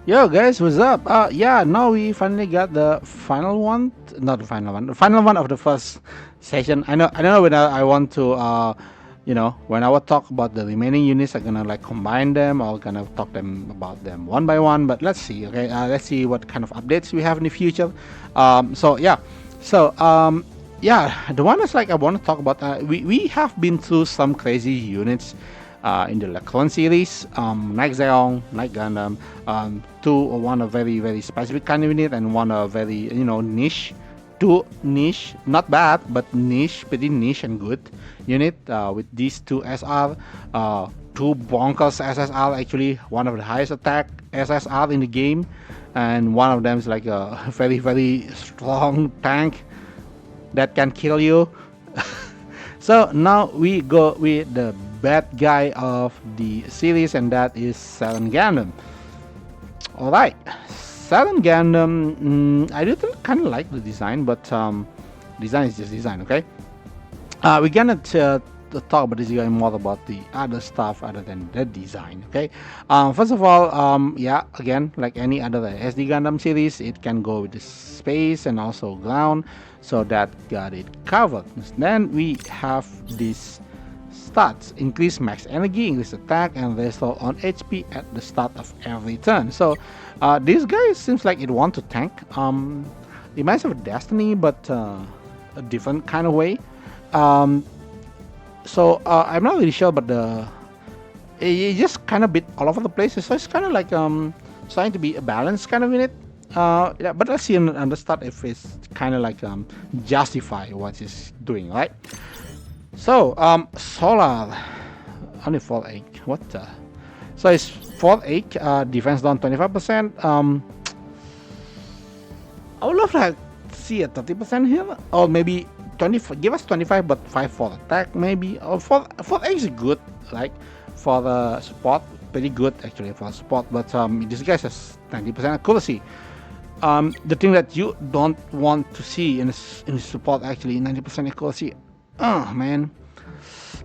Yo guys, what's up? Yeah, now we finally got the final one, not the final one of the first session. I don't know whether I want to, when I will talk about the remaining units, I'm gonna like combine them or gonna talk them about them one by one. But let's see, okay? Let's see what kind of updates we have in the future. So yeah, so yeah, the one is like I want to talk about. We have been through some crazy units in the Lacron series, Night Zeong, Night Gundam, one a very specific kind of unit and one a very niche, two niche, not bad but niche, pretty niche and good unit with these two SR, two bonkers SSR, actually one of the highest attack SSR in the game, and one of them is like a very strong tank that can kill you. So now we go with the bad guy of the series, and that is Seven Gundam. Alright, Seven Gundam, I do kind of like the design, but design is just design, okay? We're gonna talk about this guy more about the other stuff other than the design, okay? First of all, yeah, again, like any other SD Gundam series, it can go with the space and also ground, so that got it covered. Then we have this stats: increase max energy, increase attack, and restore on HP at the start of every turn. So this guy seems like it want to tank. Reminds of Destiny, but a different kind of way. So I'm not really sure, but it just kind of bit all over the place. So it's kind of like trying to be a balanced kind of unit. Yeah, but let's see on the start if it's kind of like justify what it's doing, right? So Solar only 4-8. What the? So it's 4-8. Defense down 25%. I would love to see a 30% here, or maybe 20. Give us 25, but 5 for attack, maybe. Or 4-8 is good, like for the support, pretty good actually for support. But this guy has 90% accuracy. The thing that you don't want to see in support, actually 90% accuracy. Oh man.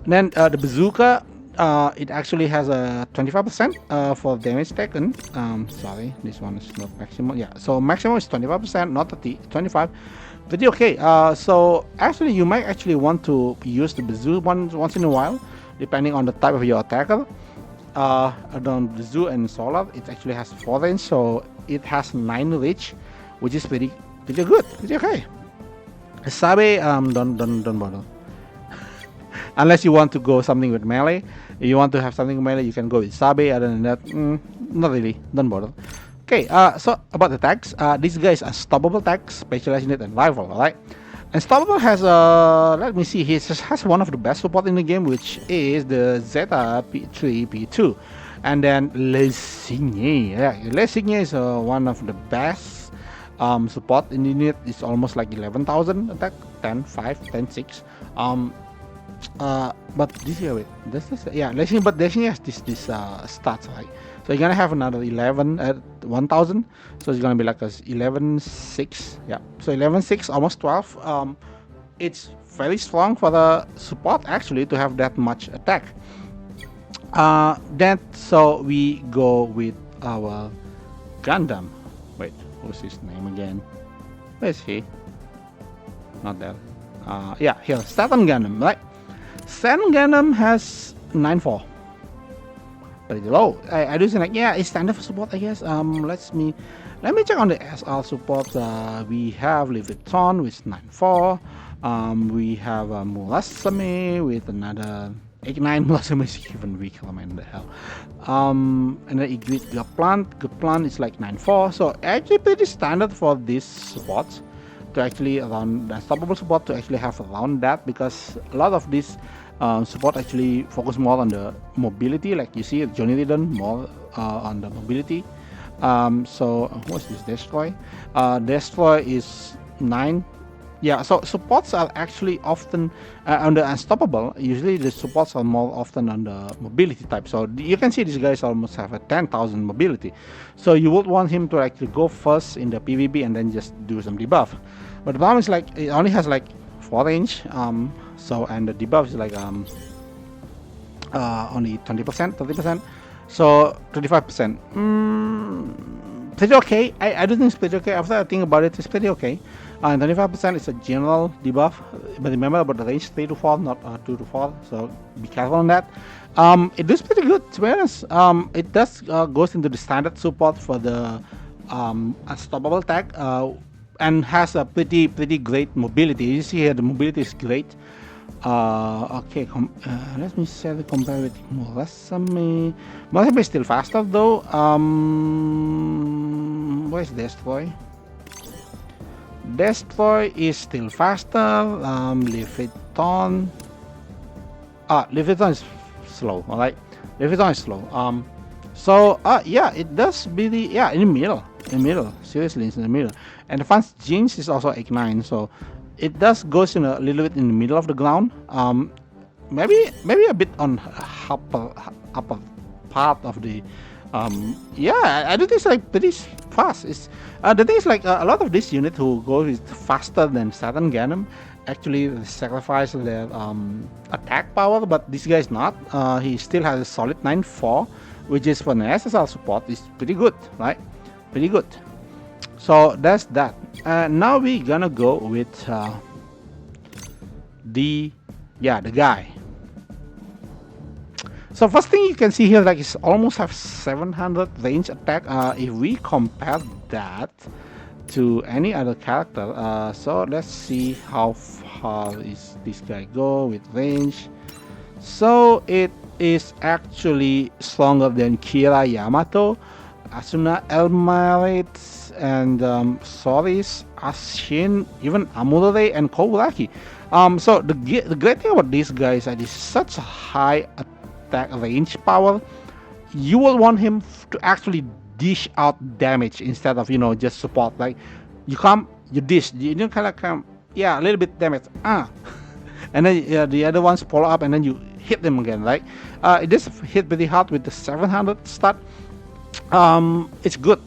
And then the bazooka, it actually has a 25% for damage taken. Sorry, this one is not maximum. Yeah, so maximum is 25%, not 30, 25. Pretty okay. So actually, you might actually want to use the bazooka once in a while, depending on the type of your attacker. On Bazoo and Solar, it actually has 4 range, so it has 9 reach, which is pretty good, pretty okay. Sabe, don't bother. Unless you want to go something with melee. If you want to have something with melee, you can go with Sabe. Other than that, not really, don't bother. Okay, so about the tags, this guy is Unstoppable tag, Specialized Unit, and Rival, alright? Unstoppable has let me see, he has one of the best support in the game, which is the Zeta P3 P2. And then Lesigny, yeah, Lesigny is one of the best support in the unit. It's almost like 11,000 attack, 10-5, 10-6. But this year, wait, yeah, Lesigny, but Lesigny has this stats, right? So you're gonna have another 11 at 1,000. So it's gonna be like a 11-6. Yeah. So 11-6, almost 12. It's very strong for the support actually to have that much attack. Then so we go with our Gundam. Wait, what's his name again? Where is he? Not there. Yeah, here, Saturn Gundam, right? Saturn Gundam has 9-4. Pretty low. I do think like, yeah, it's standard for support, I guess. Let me check on the SR support. We have Leviton with 9-4. We have Murasame with another 8-9. Murasame is even weaker, man, the hell. And then Igrit Gaplant is like 9-4. So actually pretty standard for this support to actually around the Unstoppable support to actually have around that, because a lot of this support actually focus more on the mobility, like you see Johnny Ridden more on the mobility. So what's this? Destroy? Destroy is 9. Yeah, so supports are actually often on the Unstoppable. Usually the supports are more often on the mobility type. So you can see these guys almost have a 10,000 mobility. So you would want him to actually go first in the PvP and then just do some debuff. But the problem is like it only has like 4 range. So and the debuff is like only 20%, 30%. So 25%. pretty okay. I do think it's pretty okay. After I think about it, it's pretty okay. And 25% is a general debuff, but remember about the range 3 to 4, not 2 to 4. So be careful on that. It does pretty good, to be honest. It does goes into the standard support for the unstoppable tag, and has a pretty great mobility. You see here the mobility is great. Okay, let me say the compare with Murasame. Murasame is still faster though. Where's Destroy? Destroy is still faster. Leviton. Leviton is slow. All right, Leviton is slow. Yeah, it does really, yeah, in the middle. Seriously, it's in the middle. And the fast jeans is also 89, so it does goes in a little bit in the middle of the ground. Maybe a bit on upper part of the. Yeah, I do think it's like pretty fast. It's the thing is like a lot of this unit who go is faster than Saturn Gundam actually sacrifice their attack power, but this guy is not. He still has a solid 9.4, which is for an SSR support is pretty good, right? Pretty good. So that's that. Now we're gonna go with the guy. So first thing you can see here, like, it's almost have 700 range attack. If we compare that to any other character, so let's see how far is this guy go with range. So it is actually stronger than Kira Yamato, Asuna Elmarit, and Soris, Ashin, even Amurare and Koguraki. So the great thing about these guys is that he's such a high attack range power. You will want him to actually dish out damage instead of just support. Like you come, you dish, you kind of come, yeah, a little bit damage, and then the other ones follow up, and then you hit them again, right? It just hit pretty hard with the 700 stat. It's good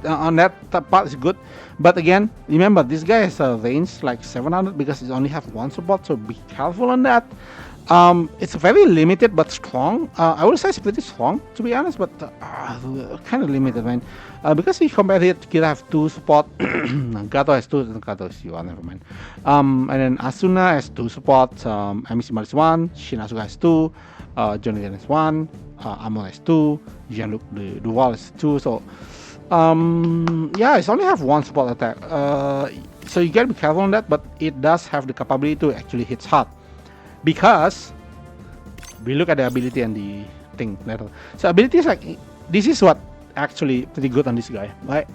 on that part. It's good, but again, remember this guy has a range like 700 because it only have one support, so be careful on that. It's very limited but strong. I would say it's pretty strong, to be honest, but kind of limited, man. Because we compare it, Kira have 2 support, Gato has 2, Gato is you, never mind. And then Asuna has 2 support, Amishimaru has 1, Shin Asuka has 2, Johnny has 1, Amon has 2, Jean-Luc Duval has 2, so yeah, it's only have 1 support attack. So you gotta be careful on that, but it does have the capability to actually hit hard. Because we look at the ability and the thing later. So ability is like, this is what actually pretty good on this guy, right?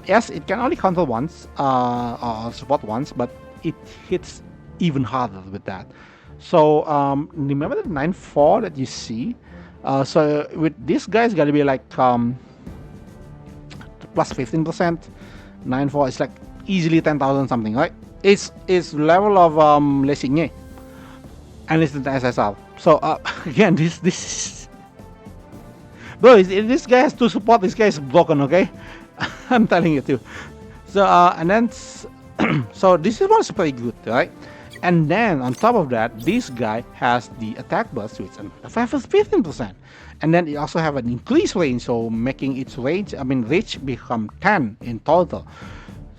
Yes, it can only counter once, or support once, but it hits even harder with that. So remember the 9.4 that you see? So with this guy, it's gotta be like plus 15%. 9.4 is like easily 10,000 something, right? It's level of Lesigné. And it's the SSR. So again, this is bro. This guy has 2 support. This guy is broken. Okay, I'm telling you too. So and then so this is what's pretty good, right? And then on top of that, this guy has the attack burst, which is 15%, and then it also have an increased range, so making its range, reach become 10 in total.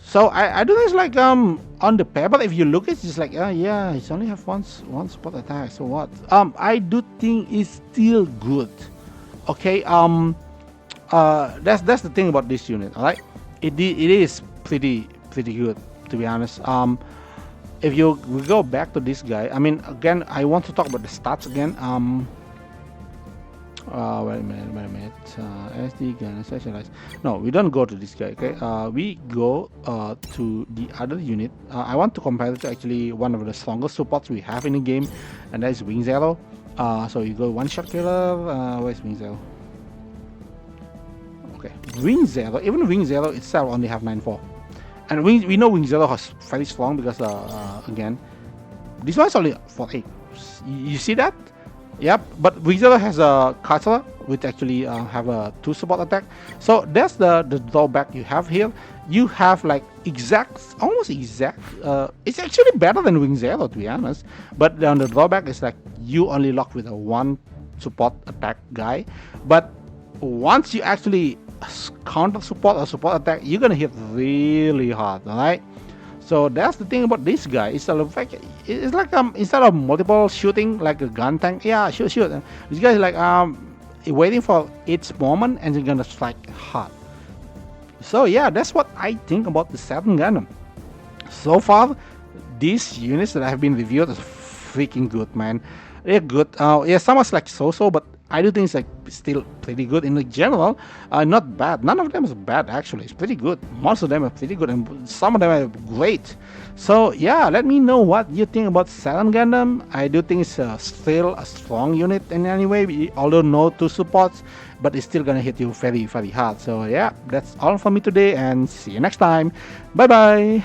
So I do this like on the paper. If you look, it's just like yeah, it's only have one spot attack. So what? I do think it's still good. Okay. That's the thing about this unit. All right. It is pretty good, to be honest. If we go back to this guy, again, I want to talk about the stats again. Wait a minute. SD gun specialized. No, we don't go to this guy. Okay. We go to the other unit. I want to compare it to actually one of the strongest supports we have in the game, and that is Wing Zero. So you go one shot killer. Where's Wing Zero? Okay, Wing Zero. Even Wing Zero itself only have 9.4, and we know Wing Zero is very strong because again, this one's only 4.8. You see that? Yep, but Wizard has a cutter which actually have a 2 support attack. So that's the drawback you have here. You have like almost exact. It's actually better than Wing Zero, to be honest. But the drawback is like you only lock with a 1 support attack guy. But once you actually counter support or support attack, you're gonna hit really hard. All right. So that's the thing about this guy. It's like instead of multiple shooting like a gun tank, yeah, shoot. This guy is like waiting for its moment and he's gonna strike hard. So yeah, that's what I think about the Saturn Gundam. So far, these units that have been reviewed is freaking good, man. They're good. Yeah, some was like so-so, but I do think it's like still pretty good in the general. Not bad. None of them is bad actually. It's pretty good. Most of them are pretty good, and some of them are great. So yeah, let me know what you think about Saturn Gundam. I do think it's still a strong unit in any way, although no two supports, but it's still gonna hit you very very hard. So yeah, that's all for me today, and see you next time. Bye bye.